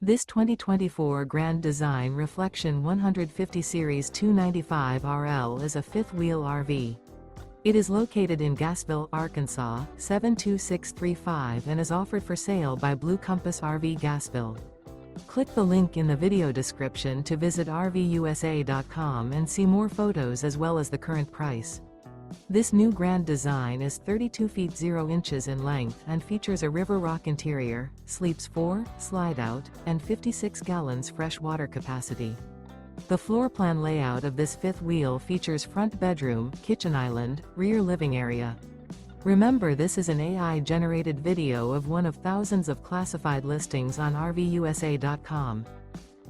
This 2024 Grand Design Reflection 150 Series 295 RL is a fifth-wheel RV. It is located in Gassville, Arkansas, 72635 and is offered for sale by Blue Compass RV Gassville. Click the link in the video description to visit RVUSA.com and see more photos as well as the current price. This new Grand Design is 32 feet 0 inches in length and features a River Rock interior, sleeps 4, slide-out, and 56 gallons fresh water capacity. The floor plan layout of this fifth wheel features front bedroom, kitchen island, rear living area. Remember, this is an AI-generated video of one of thousands of classified listings on RVUSA.com.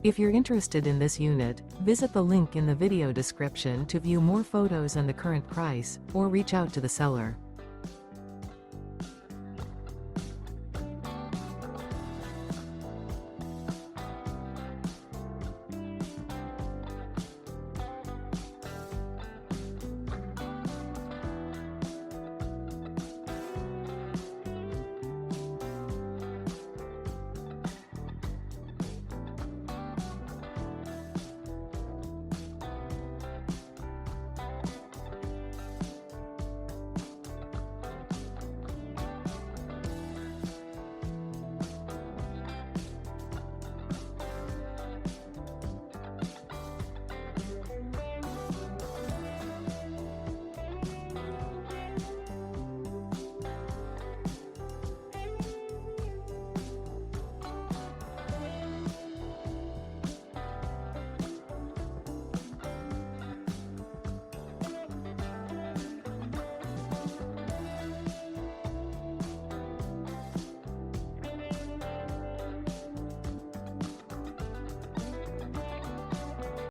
If you're interested in this unit, visit the link in the video description to view more photos and the current price, or reach out to the seller.